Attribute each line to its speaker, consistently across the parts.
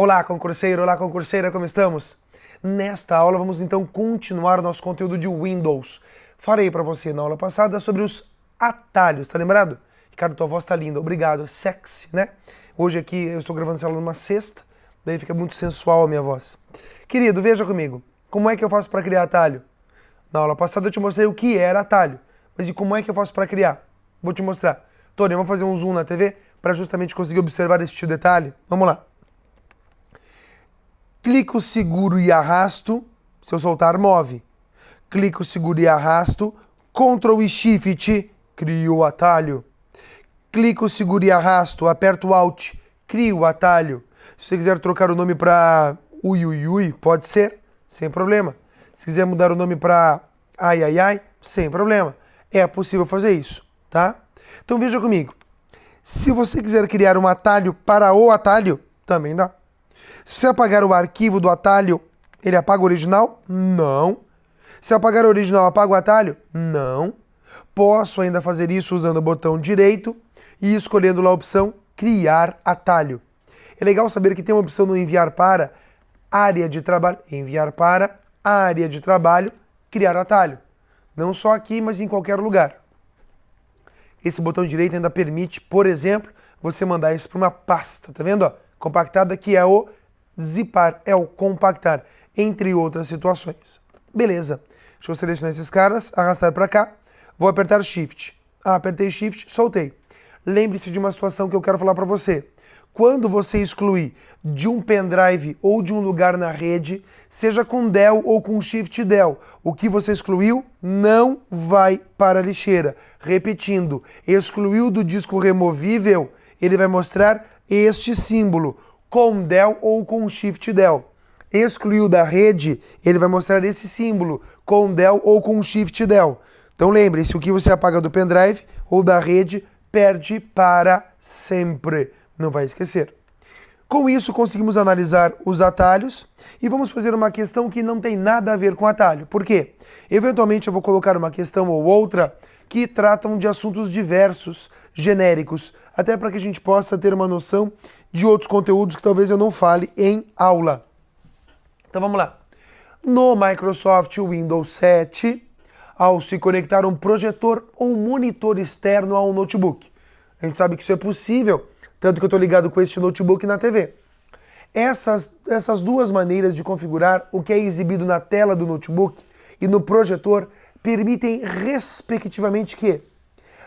Speaker 1: Olá concurseira, como estamos? Nesta aula vamos então continuar o nosso conteúdo de Windows. Falei para você na aula passada sobre os atalhos, tá lembrado? Ricardo, tua voz tá linda, obrigado, sexy, né? Hoje aqui eu estou gravando essa aula numa sexta, daí fica muito sensual a minha voz. Querido, veja comigo, como é que eu faço para criar atalho? Na aula passada eu te mostrei o que era atalho, mas e como é que eu faço para criar? Vou te mostrar. Tony, vamos fazer um zoom na TV para justamente conseguir observar este detalhe? Vamos lá. Clico, seguro e arrasto, se eu soltar, move. Clico, seguro e arrasto, Ctrl e Shift, crio o atalho. Clico, seguro e arrasto, aperto Alt, crio o atalho. Se você quiser trocar o nome para Ui, pode ser, sem problema. Se quiser mudar o nome para Ai, sem problema. É possível fazer isso, tá? Então veja comigo. Se você quiser criar um atalho para o atalho, também dá. Se você apagar o arquivo do atalho, ele apaga o original? Não. Se apagar o original, apaga o atalho? Não. Posso ainda fazer isso usando o botão direito e escolhendo lá a opção Criar Atalho. É legal saber que tem uma opção no Enviar para Área de Trabalho. Enviar para Área de Trabalho, Criar Atalho. Não só aqui, mas em qualquer lugar. Esse botão direito ainda permite, por exemplo, você mandar isso para uma pasta. Tá vendo? Ó? Compactada, que é o zipar, é o compactar, entre outras situações. Beleza. Deixa eu selecionar esses caras, arrastar para cá, vou apertar Shift. Apertei Shift, soltei. Lembre-se de uma situação que eu quero falar para você. Quando você excluir de um pendrive ou de um lugar na rede, seja com del ou com Shift del, o que você excluiu não vai para a lixeira. Repetindo, excluiu do disco removível, ele vai mostrar este símbolo, com del ou com Shift del. Excluiu da rede, ele vai mostrar esse símbolo, com del ou com Shift del. Então lembre-se, o que você apaga do pendrive ou da rede, perde para sempre. Não vai esquecer. Com isso, conseguimos analisar os atalhos e vamos fazer uma questão que não tem nada a ver com atalho. Por quê? Eventualmente eu vou colocar uma questão ou outra que tratam de assuntos diversos, genéricos, até para que a gente possa ter uma noção de outros conteúdos que talvez eu não fale em aula. Então vamos lá. No Microsoft Windows 7, ao se conectar um projetor ou monitor externo a um notebook. A gente sabe que isso é possível, tanto que eu estou ligado com este notebook na TV. Essas duas maneiras de configurar o que é exibido na tela do notebook e no projetor permitem, respectivamente, que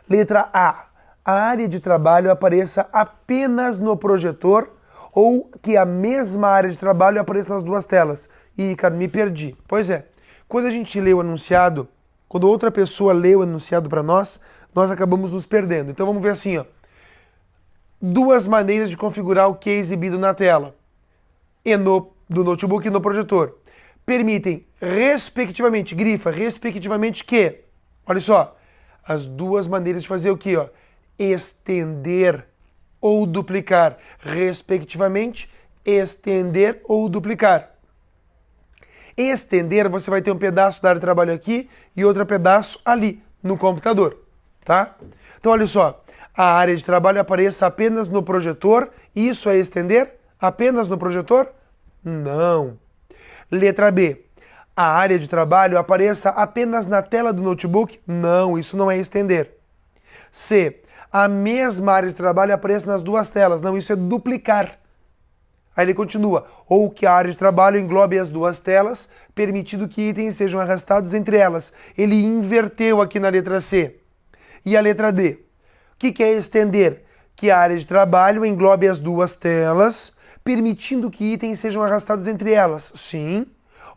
Speaker 1: letra A área de trabalho apareça apenas no projetor ou que a mesma área de trabalho apareça nas duas telas. Ih, cara, me perdi. Pois é, quando a gente lê o enunciado, quando outra pessoa lê o enunciado para nós acabamos nos perdendo. Então vamos ver assim, ó. Duas maneiras de configurar o que é exibido na tela e do notebook e no projetor. Permitem, respectivamente, grifa, respectivamente que, olha só, as duas maneiras de fazer o que, ó? Estender ou duplicar, respectivamente, estender ou duplicar. Estender, você vai ter um pedaço da área de trabalho aqui e outro pedaço ali, no computador, tá? Então, olha só, a área de trabalho apareça apenas no projetor, isso é estender? Apenas no projetor? Não. Letra B, a área de trabalho apareça apenas na tela do notebook? Não, isso não é estender. C, a mesma área de trabalho aparece nas duas telas. Não, isso é duplicar. Aí ele continua. Ou que a área de trabalho englobe as duas telas, permitindo que itens sejam arrastados entre elas. Ele inverteu aqui na letra C. E a letra D? O que é estender? Que a área de trabalho englobe as duas telas, permitindo que itens sejam arrastados entre elas. Sim.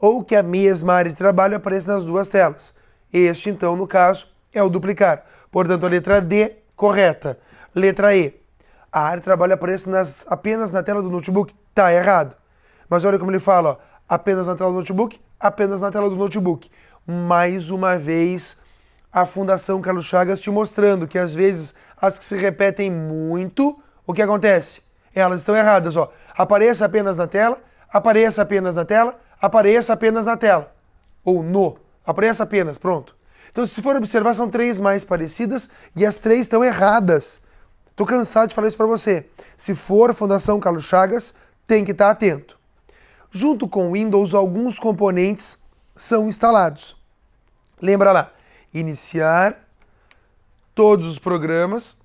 Speaker 1: Ou que a mesma área de trabalho apareça nas duas telas. Este, então, no caso, é o duplicar. Portanto, a letra D, correta. Letra E. A área de trabalho aparece apenas na tela do notebook? Tá errado. Mas olha como ele fala, ó, apenas na tela do notebook, apenas na tela do notebook. Mais uma vez, a Fundação Carlos Chagas te mostrando que às vezes as que se repetem muito, o que acontece? Elas estão erradas, ó. Apareça apenas na tela, apareça apenas na tela, apareça apenas na tela. Ou no, apareça apenas, pronto. Então, se for observar, são três mais parecidas e as três estão erradas. Tô cansado de falar isso para você. Se for Fundação Carlos Chagas, tem que estar atento. Junto com o Windows, alguns componentes são instalados. Lembra lá, iniciar todos os programas,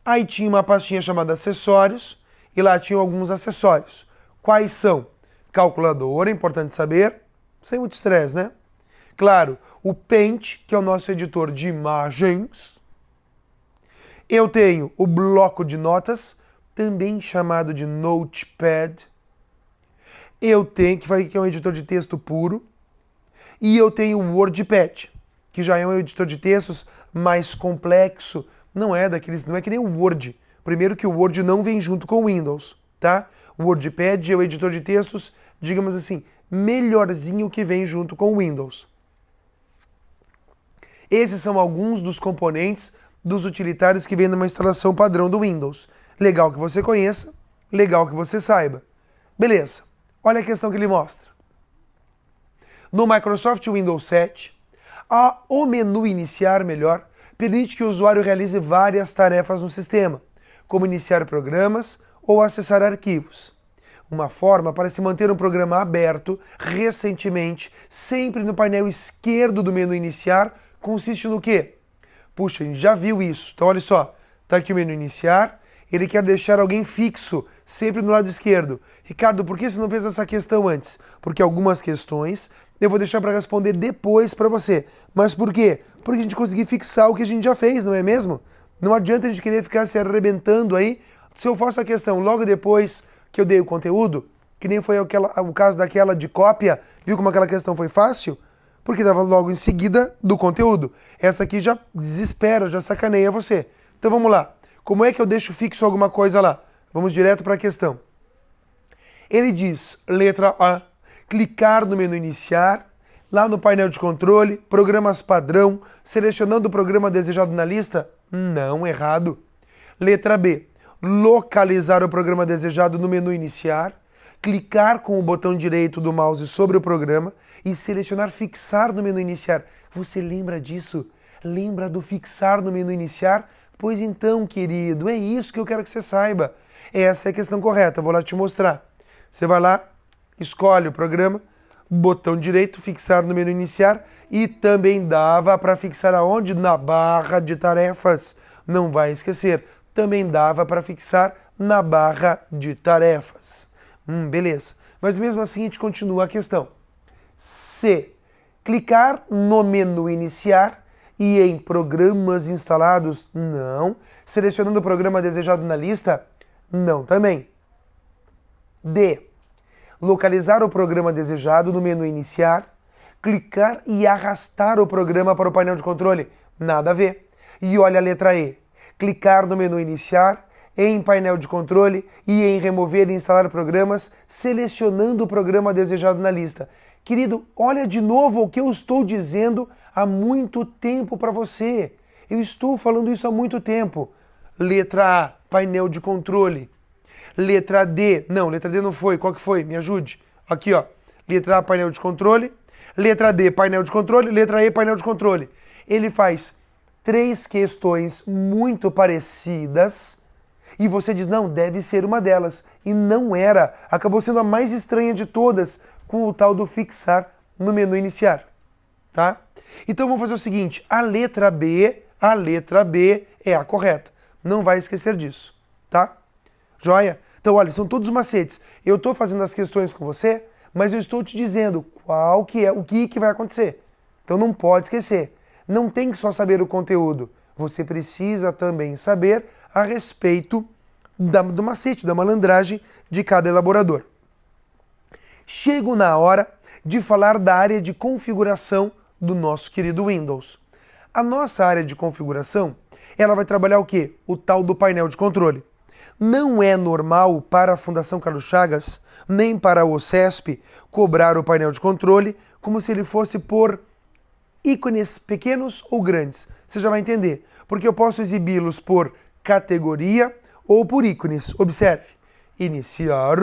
Speaker 1: aí tinha uma pastinha chamada acessórios, e lá tinham alguns acessórios. Quais são? Calculadora, importante saber, sem muito estresse, né? Claro, o Paint, que é o nosso editor de imagens. Eu tenho o bloco de notas, também chamado de Notepad. Eu tenho, que é um editor de texto puro. E eu tenho o WordPad, que já é um editor de textos mais complexo. Não é que nem o Word. Primeiro que o Word não vem junto com o Windows, tá? O WordPad é o editor de textos, digamos assim, melhorzinho que vem junto com o Windows. Esses são alguns dos componentes dos utilitários que vêm numa instalação padrão do Windows. Legal que você conheça, legal que você saiba. Beleza, olha a questão que ele mostra. No Microsoft Windows 7, o menu iniciar, permite que o usuário realize várias tarefas no sistema, como iniciar programas ou acessar arquivos. Uma forma para se manter um programa aberto recentemente, sempre no painel esquerdo do menu iniciar, consiste no quê? Puxa, a gente já viu isso. Então olha só, tá aqui o menu iniciar, ele quer deixar alguém fixo, sempre no lado esquerdo. Ricardo, por que você não fez essa questão antes? Porque algumas questões eu vou deixar para responder depois para você. Mas por quê? Porque a gente conseguir fixar o que a gente já fez, não é mesmo? Não adianta a gente querer ficar se arrebentando aí. Se eu faço a questão logo depois que eu dei o conteúdo, que nem foi o caso daquela de cópia, viu como aquela questão foi fácil? Porque estava logo em seguida do conteúdo. Essa aqui já desespera, já sacaneia você. Então vamos lá. Como é que eu deixo fixo alguma coisa lá? Vamos direto para a questão. Ele diz, letra A, clicar no menu iniciar, lá no painel de controle, programas padrão, selecionando o programa desejado na lista? Não, errado. Letra B, localizar o programa desejado no menu iniciar, clicar com o botão direito do mouse sobre o programa e selecionar fixar no menu iniciar. Você lembra disso? Lembra do fixar no menu iniciar? Pois então, querido, é isso que eu quero que você saiba. Essa é a questão correta, vou lá te mostrar. Você vai lá, escolhe o programa, botão direito, fixar no menu iniciar e também dava para fixar aonde? Na barra de tarefas. Não vai esquecer, também dava para fixar na barra de tarefas. Beleza. Mas mesmo assim a gente continua a questão. C. Clicar no menu iniciar e em programas instalados? Não. Selecionando o programa desejado na lista? Não também. D. Localizar o programa desejado no menu iniciar, clicar e arrastar o programa para o painel de controle? Nada a ver. E olha a letra E. Clicar no menu iniciar, em painel de controle e em remover e instalar programas, selecionando o programa desejado na lista. Querido, olha de novo o que eu estou dizendo há muito tempo para você. Eu estou falando isso há muito tempo. Letra A, painel de controle. Letra D, não, letra D não foi, qual que foi? Me ajude. Aqui, ó. Letra A, painel de controle. Letra D, painel de controle. Letra E, painel de controle. Ele faz 3 questões muito parecidas e você diz, não, deve ser uma delas. E não era. Acabou sendo a mais estranha de todas, com o tal do fixar no menu iniciar. Tá? Então vamos fazer o seguinte, a letra B é a correta. Não vai esquecer disso, tá? Joia? Então, olha, são todos macetes. Eu estou fazendo as questões com você, mas eu estou te dizendo qual que é, o que vai acontecer. Então não pode esquecer. Não tem que só saber o conteúdo. Você precisa também saber a respeito do macete, da malandragem de cada elaborador. Chego na hora de falar da área de configuração do nosso querido Windows. A nossa área de configuração, ela vai trabalhar o quê? O tal do painel de controle. Não é normal para a Fundação Carlos Chagas, nem para o OCESP, cobrar o painel de controle como se ele fosse por ícones pequenos ou grandes. Você já vai entender, porque eu posso exibi-los por categoria ou por ícones. Observe, iniciar,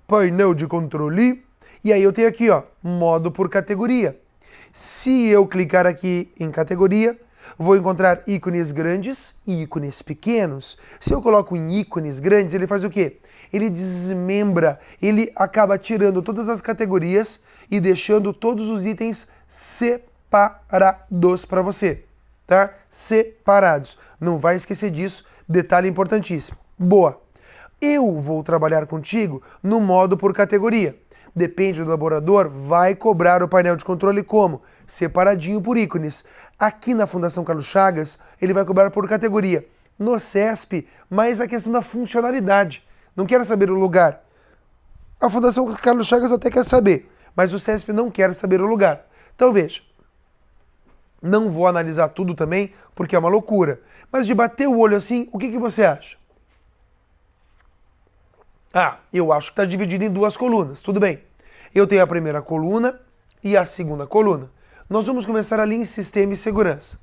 Speaker 1: painel de controle, e aí eu tenho aqui, ó, modo por categoria. Se eu clicar aqui em categoria, vou encontrar ícones grandes e ícones pequenos. Se eu coloco em ícones grandes, ele faz o quê? ele desmembra, ele acaba tirando todas as categorias e deixando todos os itens separados para você, tá? Separados. Não vai esquecer disso, detalhe importantíssimo. Boa. Eu vou trabalhar contigo no modo por categoria. Depende do elaborador, vai cobrar o painel de controle como? Separadinho por ícones. Aqui na Fundação Carlos Chagas, ele vai cobrar por categoria. No CESP, mais a questão da funcionalidade. Não quer saber o lugar. A Fundação Carlos Chagas até quer saber, mas o CESP não quer saber o lugar. Então veja, não vou analisar tudo também, porque é uma loucura. Mas de bater o olho assim, o que você acha? Ah, eu acho que está dividido em duas colunas. Tudo bem. Eu tenho a primeira coluna e a segunda coluna. Nós vamos começar ali em Sistema e Segurança.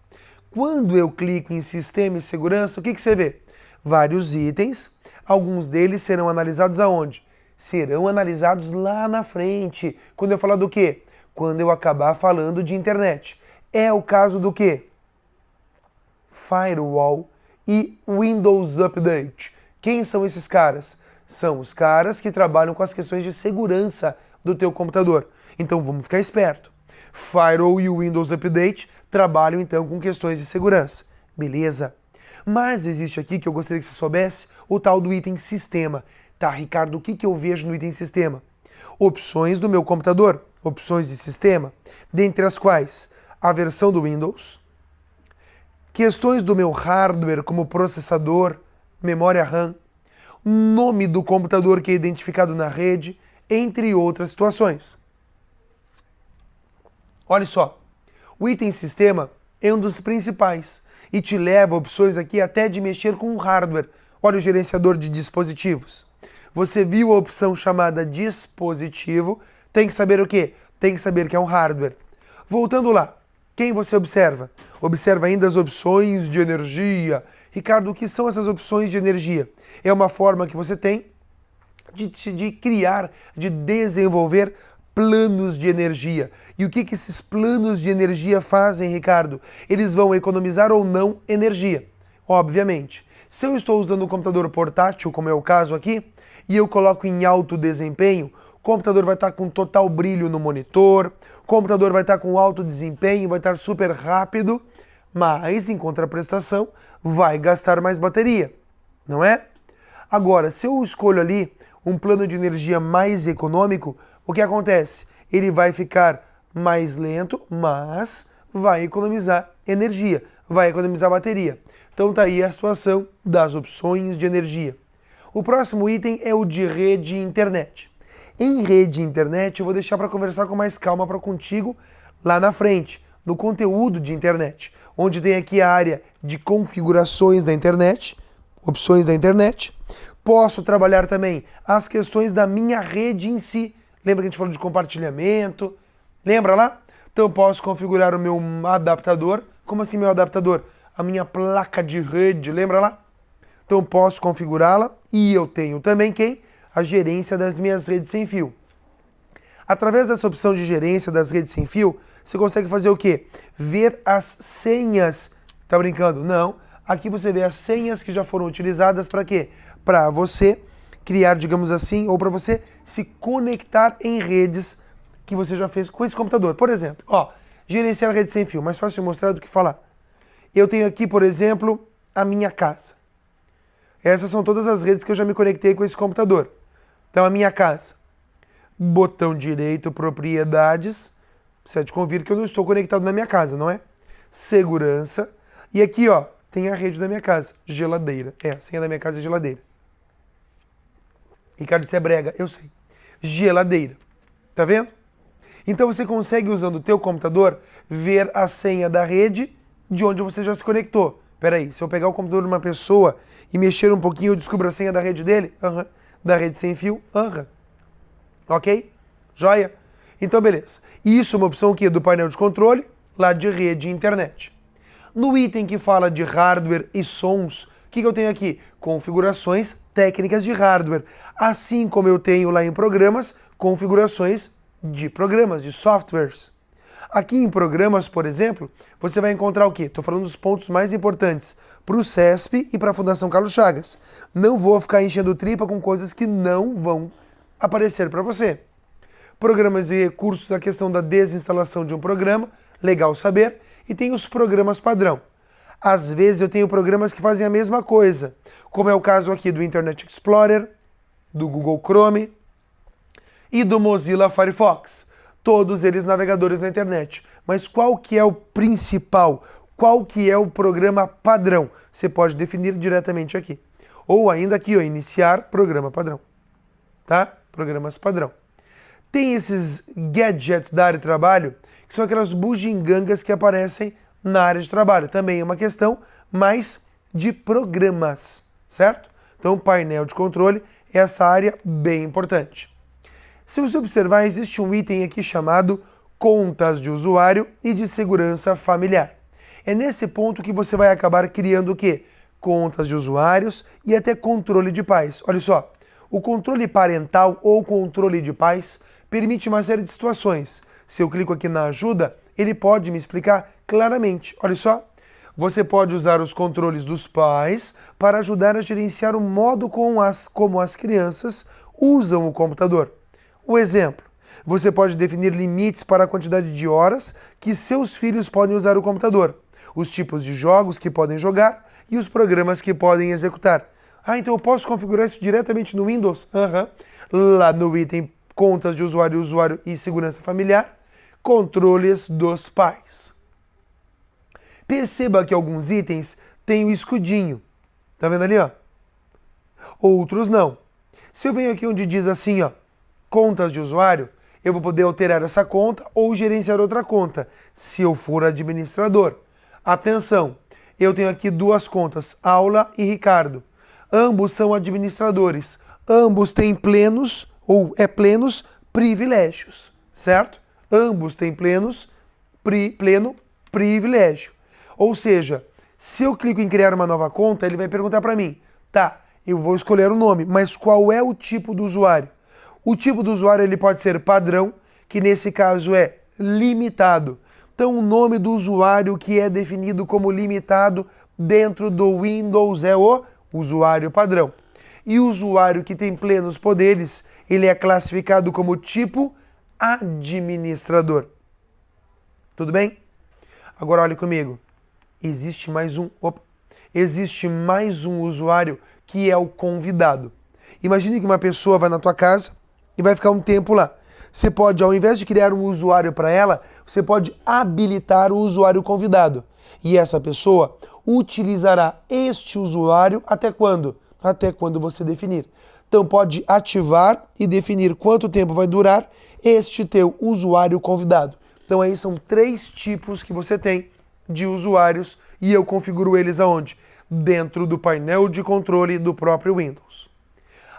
Speaker 1: Quando eu clico em Sistema e Segurança, o que você vê? Vários itens. Alguns deles serão analisados aonde? Serão analisados lá na frente. Quando eu falar do quê? Quando eu acabar falando de internet. É o caso do quê? Firewall e Windows Update. Quem são esses caras? São os caras que trabalham com as questões de segurança do teu computador. Então vamos ficar esperto. Firewall e Windows Update trabalham então com questões de segurança. Beleza? Mas existe aqui, que eu gostaria que você soubesse, o tal do item sistema. Tá, Ricardo, o que eu vejo no item sistema? Opções do meu computador, opções de sistema, dentre as quais a versão do Windows, questões do meu hardware como processador, memória RAM, nome do computador que é identificado na rede, entre outras situações. Olha só, o item sistema é um dos principais e te leva opções aqui até de mexer com o hardware. Olha o gerenciador de dispositivos. Você viu a opção chamada dispositivo, tem que saber o quê? Tem que saber que é um hardware. Voltando lá, quem você observa? Observa ainda as opções de energia. Ricardo, o que são essas opções de energia? É uma forma que você tem de criar, de desenvolver planos de energia. E o que esses planos de energia fazem, Ricardo? Eles vão economizar ou não energia. Obviamente. Se eu estou usando um computador portátil, como é o caso aqui, e eu coloco em alto desempenho, o computador vai estar com total brilho no monitor, o computador vai estar com alto desempenho, vai estar super rápido, mas em contraprestação vai gastar mais bateria, não é? Agora, se eu escolho ali um plano de energia mais econômico, o que acontece? Ele vai ficar mais lento, mas vai economizar energia, vai economizar bateria. Então tá aí a situação das opções de energia. O próximo item é o de rede e internet. Em rede e internet eu vou deixar para conversar com mais calma contigo lá na frente, no conteúdo de internet, onde tem aqui a área de configurações da internet, opções da internet. Posso trabalhar também as questões da minha rede em si. Lembra que a gente falou de compartilhamento? Lembra lá? Então posso configurar o meu adaptador. Como assim meu adaptador? A minha placa de rede, lembra lá? Então posso configurá-la e eu tenho também quem? A gerência das minhas redes sem fio. Através dessa opção de gerência das redes sem fio, você consegue fazer o quê? Ver as senhas. Tá brincando? Não. Aqui você vê as senhas que já foram utilizadas para quê? Para você criar, digamos assim, ou para você se conectar em redes que você já fez com esse computador. Por exemplo, ó, gerenciar a rede sem fio, mais fácil de mostrar do que falar. Eu tenho aqui, por exemplo, a minha casa. Essas são todas as redes que eu já me conectei com esse computador. Então, a minha casa. Botão direito, propriedades. Precisa de convir que eu não estou conectado na minha casa, não é? Segurança. E aqui, ó, tem a rede da minha casa. Geladeira. A senha da minha casa é geladeira. Ricardo, isso é brega. Eu sei. Geladeira. Tá vendo? Então, você consegue, usando o teu computador, ver a senha da rede de onde você já se conectou. Peraí, se eu pegar o computador de uma pessoa e mexer um pouquinho, eu descubro a senha da rede dele? Da rede sem fio? Ok? Joia? Então, beleza. Isso é uma opção aqui do painel de controle, lá de rede e internet. No item que fala de hardware e sons, o que eu tenho aqui? Configurações técnicas de hardware. Assim como eu tenho lá em programas, configurações de programas, de softwares. Aqui em programas, por exemplo, você vai encontrar o quê? Estou falando dos pontos mais importantes para o CESP e para a Fundação Carlos Chagas. Não vou ficar enchendo tripa com coisas que não vão aparecer para você. Programas e recursos, a questão da desinstalação de um programa, legal saber, e tem os programas padrão. Às vezes eu tenho programas que fazem a mesma coisa, como é o caso aqui do Internet Explorer, do Google Chrome e do Mozilla Firefox. Todos eles navegadores na internet. Mas qual que é o principal? Qual que é o programa padrão? Você pode definir diretamente aqui. Ou ainda aqui, ó, iniciar programa padrão. Tá? Programas padrão. Tem esses gadgets da área de trabalho, que são aquelas bugigangas que aparecem na área de trabalho. Também é uma questão mais de programas, certo? Então, painel de controle é essa área bem importante. Se você observar, existe um item aqui chamado contas de usuário e de segurança familiar. É nesse ponto que você vai acabar criando o quê? Contas de usuários e até controle de pais. Olha só, o controle parental ou controle de pais permite uma série de situações. Se eu clico aqui na ajuda, ele pode me explicar claramente. Olha só, você pode usar os controles dos pais para ajudar a gerenciar o modo como as crianças usam o computador. O exemplo, você pode definir limites para a quantidade de horas que seus filhos podem usar o computador, os tipos de jogos que podem jogar e os programas que podem executar. Ah, então eu posso configurar isso diretamente no Windows? Lá no item contas de usuário e segurança familiar, controles dos pais. Perceba que alguns itens têm o escudinho. Tá vendo ali, ó? Outros não. Se eu venho aqui onde diz assim, ó, contas de usuário, eu vou poder alterar essa conta ou gerenciar outra conta, se eu for administrador. Atenção, eu tenho aqui duas contas, Aula e Ricardo. Ambos são administradores. Ambos têm plenos privilégios, certo? Ambos têm pleno privilégio. Ou seja, se eu clico em criar uma nova conta, ele vai perguntar para mim, tá, eu vou escolher o nome, mas qual é o tipo do usuário? O tipo do usuário ele pode ser padrão, que nesse caso é limitado. Então o nome do usuário que é definido como limitado dentro do Windows é o usuário padrão. E o usuário que tem plenos poderes, ele é classificado como tipo administrador. Tudo bem? Agora olhe comigo. Existe mais um usuário que é o convidado. Imagine que uma pessoa vai na tua casa e vai ficar um tempo lá. Você pode, ao invés de criar um usuário para ela, você pode habilitar o usuário convidado. E essa pessoa utilizará este usuário até quando? Até quando você definir. Então pode ativar e definir quanto tempo vai durar este teu usuário convidado. Então aí são 3 tipos que você tem de usuários e eu configuro eles aonde? Dentro do painel de controle do próprio Windows.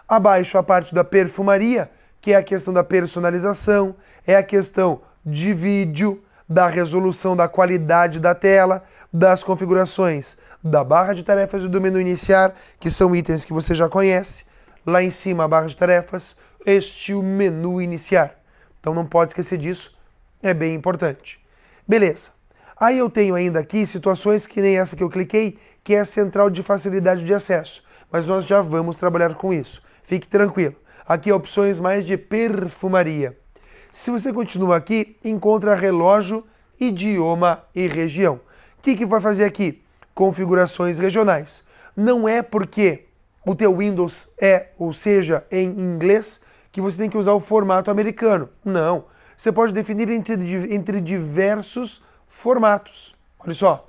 Speaker 1: Abaixo a parte da perfumaria, que é a questão da personalização, é a questão de vídeo, da resolução da qualidade da tela, das configurações da barra de tarefas e do menu iniciar, que são itens que você já conhece. Lá em cima a barra de tarefas, este é o menu iniciar. Então não pode esquecer disso, é bem importante. Beleza. Aí eu tenho ainda aqui situações que nem essa que eu cliquei, que é a central de facilidade de acesso. Mas nós já vamos trabalhar com isso. Fique tranquilo. Aqui opções mais de perfumaria. Se você continua aqui, encontra relógio, idioma e região. O que vai fazer aqui? Configurações regionais. Não é porque o teu Windows seja em inglês, que você tem que usar o formato americano. Não. Você pode definir entre diversos formatos. Olha só.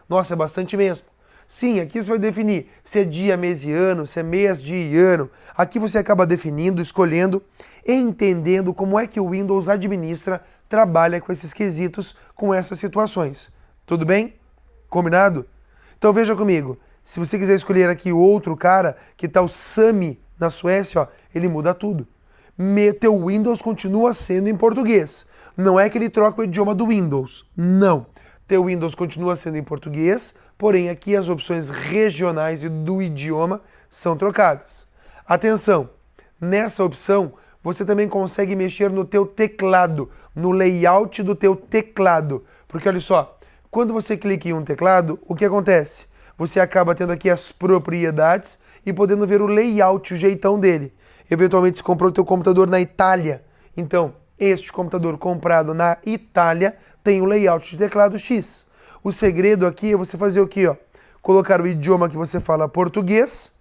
Speaker 1: Nossa, é bastante mesmo. Sim, aqui você vai definir se é dia, mês e ano, se é mês, dia e ano. Aqui você acaba definindo, escolhendo, entendendo como é que o Windows administra, trabalha com esses quesitos, com essas situações. Tudo bem? Combinado? Então veja comigo. Se você quiser escolher aqui outro cara, que tá o Sami na Suécia, ó, ele muda tudo. Teu Windows continua sendo em português. Não é que ele troca o idioma do Windows. Não. Teu Windows continua sendo em português, porém aqui as opções regionais e do idioma são trocadas. Atenção, nessa opção você também consegue mexer no teu teclado, no layout do teu teclado. Porque olha só, quando você clica em um teclado, o que acontece? Você acaba tendo aqui as propriedades e podendo ver o layout, o jeitão dele. Eventualmente, você comprou o teu computador na Itália. Então, este computador comprado na Itália tem o layout de teclado X. O segredo aqui é você fazer o quê? Ó? Colocar o idioma que você fala português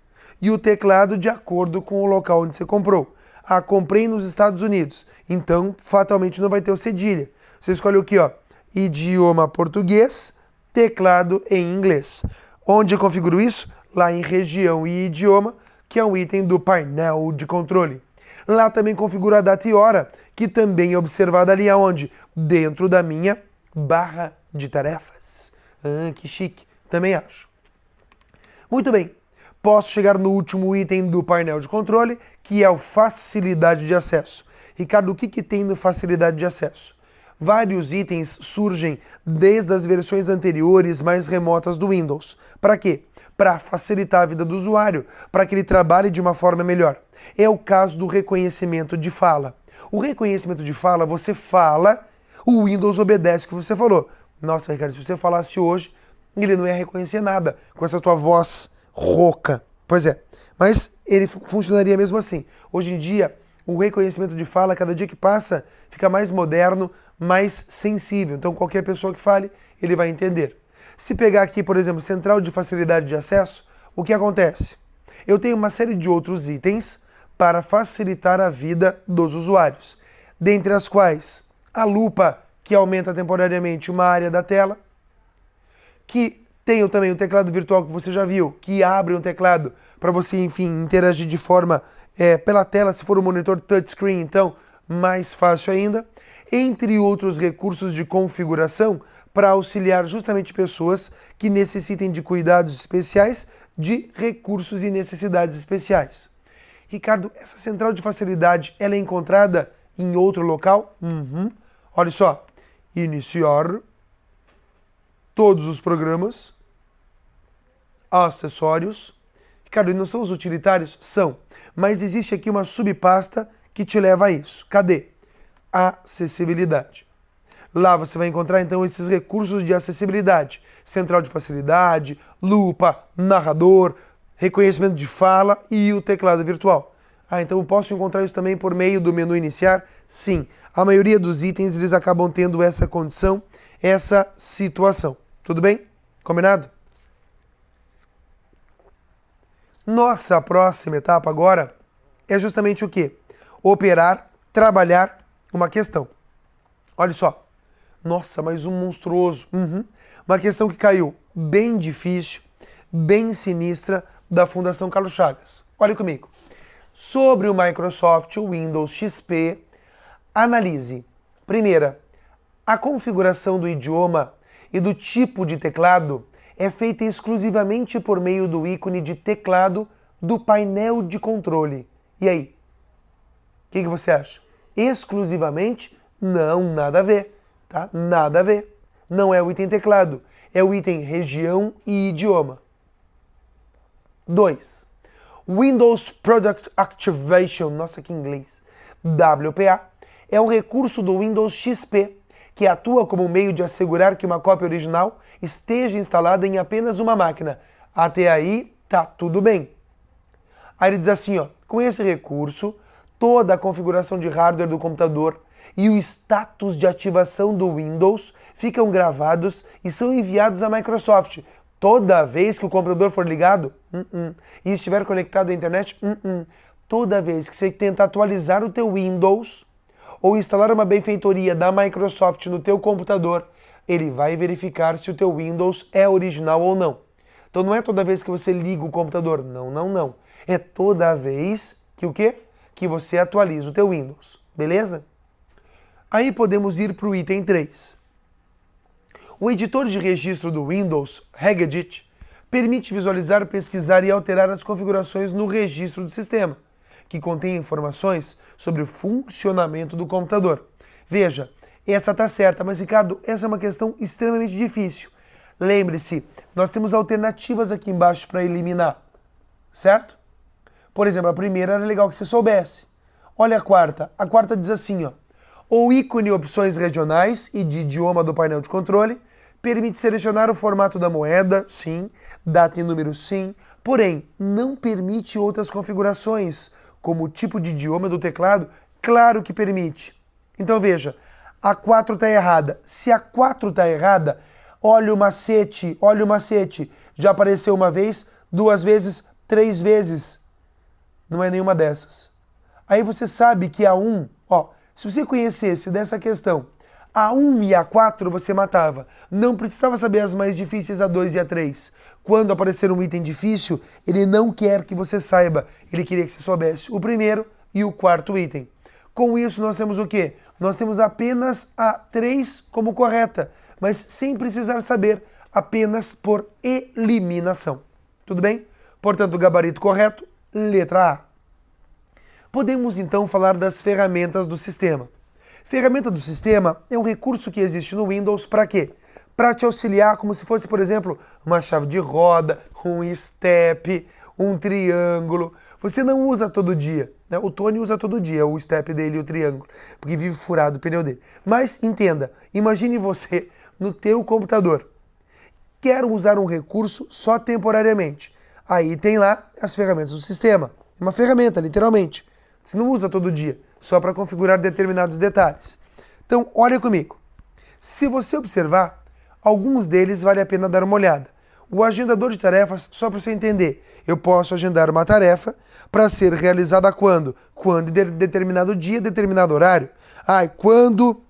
Speaker 1: e o teclado de acordo com o local onde você comprou. Ah, comprei nos Estados Unidos. Então, fatalmente não vai ter o cedilha. Você escolhe o quê? Ó? Idioma português, teclado em inglês. Onde eu configuro isso? Lá em região e idioma, que é um item do painel de controle. Lá também configuro a data e hora, que também é observada ali aonde? Dentro da minha barra de tarefas. Que chique, também acho. Muito bem, posso chegar no último item do painel de controle, que é o facilidade de acesso. Ricardo, o que tem no facilidade de acesso? Vários itens surgem desde as versões anteriores mais remotas do Windows. Para quê? Para facilitar a vida do usuário, para que ele trabalhe de uma forma melhor. É o caso do reconhecimento de fala. O reconhecimento de fala, você fala, o Windows obedece o que você falou. Nossa, Ricardo, se você falasse hoje, ele não ia reconhecer nada com essa tua voz rouca. Pois é, mas ele funcionaria mesmo assim. Hoje em dia, o reconhecimento de fala, cada dia que passa, fica mais moderno, mais sensível. Então, qualquer pessoa que fale, ele vai entender. Se pegar aqui, por exemplo, central de facilidade de acesso, o que acontece? Eu tenho uma série de outros itens para facilitar a vida dos usuários, dentre as quais a lupa, que aumenta temporariamente uma área da tela, que tenho também o teclado virtual que você já viu, que abre um teclado para você, enfim, interagir de forma pela tela, se for um monitor touchscreen, então mais fácil ainda, entre outros recursos de configuração para auxiliar justamente pessoas que necessitem de cuidados especiais, de recursos e necessidades especiais. Ricardo, essa central de facilidade, ela é encontrada em outro local? Olha só, iniciar, todos os programas, acessórios. Ricardo, e não são os utilitários? São, mas existe aqui uma subpasta que te leva a isso. Cadê? Acessibilidade. Lá você vai encontrar então esses recursos de acessibilidade. Central de facilidade, lupa, narrador, reconhecimento de fala e o teclado virtual. Então eu posso encontrar isso também por meio do menu iniciar? Sim. A maioria dos itens eles acabam tendo essa condição, essa situação. Tudo bem? Combinado? Nossa próxima etapa agora é justamente o quê? Operar, trabalhar uma questão. Olha só. Nossa, mas um monstruoso. Uma questão que caiu bem difícil, bem sinistra, da Fundação Carlos Chagas. Olha comigo. Sobre o Microsoft Windows XP, analise. Primeira, a configuração do idioma e do tipo de teclado é feita exclusivamente por meio do ícone de teclado do painel de controle. E aí? O que você acha? Exclusivamente? Não, nada a ver. Tá? Nada a ver. Não é o item teclado, é o item região e idioma. 2. Windows Product Activation, nossa que inglês, WPA, é um recurso do Windows XP que atua como meio de assegurar que uma cópia original esteja instalada em apenas uma máquina. Até aí, tá tudo bem. Aí ele diz assim, ó, com esse recurso, toda a configuração de hardware do computador e o status de ativação do Windows ficam gravados e são enviados à Microsoft. Toda vez que o computador for ligado, e estiver conectado à internet, toda vez que você tenta atualizar o teu Windows ou instalar uma benfeitoria da Microsoft no teu computador, ele vai verificar se o teu Windows é original ou não. Então não é toda vez que você liga o computador, não. É toda vez que o quê? Que você atualiza o teu Windows, beleza? Aí podemos ir para o item 3. O editor de registro do Windows, Regedit, permite visualizar, pesquisar e alterar as configurações no registro do sistema, que contém informações sobre o funcionamento do computador. Veja, essa está certa, mas Ricardo, essa é uma questão extremamente difícil. Lembre-se, nós temos alternativas aqui embaixo para eliminar, certo? Por exemplo, a primeira era legal que você soubesse. Olha a quarta diz assim, ó. O ícone Opções Regionais e de Idioma do painel de controle permite selecionar o formato da moeda, sim, data e número, sim, porém, não permite outras configurações, como o tipo de idioma do teclado, claro que permite. Então veja, a 4 está errada. Se a 4 está errada, olha o macete, já apareceu uma vez, 2 vezes, 3 vezes. Não é nenhuma dessas. Aí você sabe que a 1, se você conhecesse dessa questão, a 1 e a 4 você matava. Não precisava saber as mais difíceis, a 2 e a 3. Quando aparecer um item difícil, ele não quer que você saiba. Ele queria que você soubesse o primeiro e o quarto item. Com isso, nós temos o quê? Nós temos apenas a 3 como correta, mas sem precisar saber, apenas por eliminação. Tudo bem? Portanto, gabarito correto, letra A. Podemos então falar das ferramentas do sistema. Ferramenta do sistema é um recurso que existe no Windows para quê? Para te auxiliar como se fosse, por exemplo, uma chave de roda, um step, um triângulo. Você não usa todo dia, né? O Tony usa todo dia o step dele e o triângulo, porque vive furado o pneu dele. Mas entenda, imagine você no teu computador. Quer usar um recurso só temporariamente. Aí tem lá as ferramentas do sistema. É uma ferramenta, literalmente. Você não usa todo dia, só para configurar determinados detalhes. Então, olha comigo. Se você observar, alguns deles vale a pena dar uma olhada. O agendador de tarefas, só para você entender, eu posso agendar uma tarefa para ser realizada quando? Quando de determinado dia, determinado horário. Quando,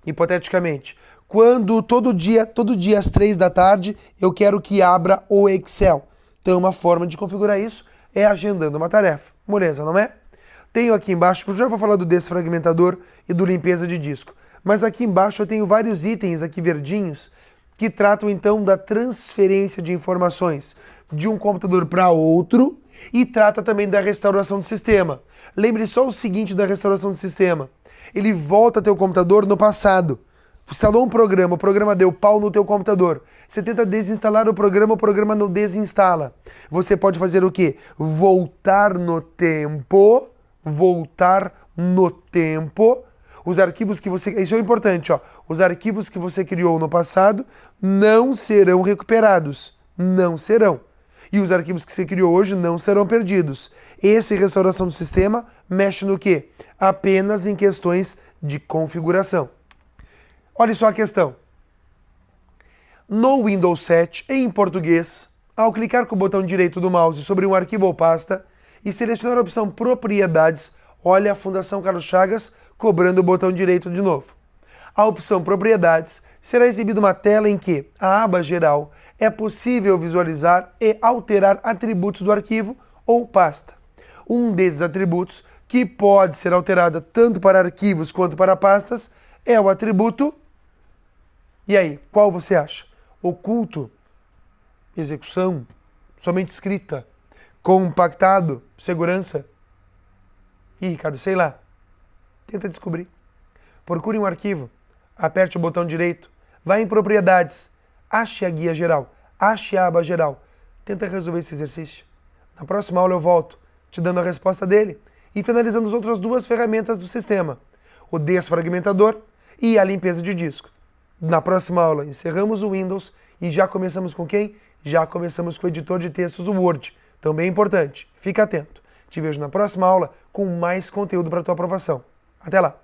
Speaker 1: hipoteticamente, quando todo dia às 3 da tarde, eu quero que abra o Excel. Então, uma forma de configurar isso é agendando uma tarefa. Moleza, não é? Tenho aqui embaixo, eu já vou falar do desfragmentador e do limpeza de disco, mas aqui embaixo eu tenho vários itens aqui verdinhos que tratam então da transferência de informações de um computador para outro e trata também da restauração do sistema. Lembre só o seguinte da restauração do sistema. Ele volta teu computador no passado. Instalou um programa, o programa deu pau no teu computador. Você tenta desinstalar o programa não desinstala. Você pode fazer o quê? Voltar no tempo. Os arquivos que você... Isso é importante, Os arquivos que você criou no passado não serão recuperados. Não serão. E os arquivos que você criou hoje não serão perdidos. Essa restauração do sistema mexe no quê? Apenas em questões de configuração. Olha só a questão. No Windows 7, em português, ao clicar com o botão direito do mouse sobre um arquivo ou pasta e selecionar a opção Propriedades, olha a Fundação Carlos Chagas cobrando o botão direito de novo. A opção Propriedades será exibida uma tela em que a aba Geral é possível visualizar e alterar atributos do arquivo ou pasta. Um desses atributos, que pode ser alterado tanto para arquivos quanto para pastas, é o atributo... E aí, qual você acha? Oculto? Execução? Somente escrita? Compactado? Segurança? Ih, Ricardo, sei lá. Tenta descobrir. Procure um arquivo, aperte o botão direito, vá em Propriedades, ache a guia geral, ache a aba geral. Tenta resolver esse exercício. Na próxima aula eu volto, te dando a resposta dele e finalizando as outras duas ferramentas do sistema, o desfragmentador e a limpeza de disco. Na próxima aula encerramos o Windows e já começamos com quem? Já começamos com o editor de textos, o Word. Também é importante, fica atento. Te vejo na próxima aula com mais conteúdo para a tua aprovação. Até lá!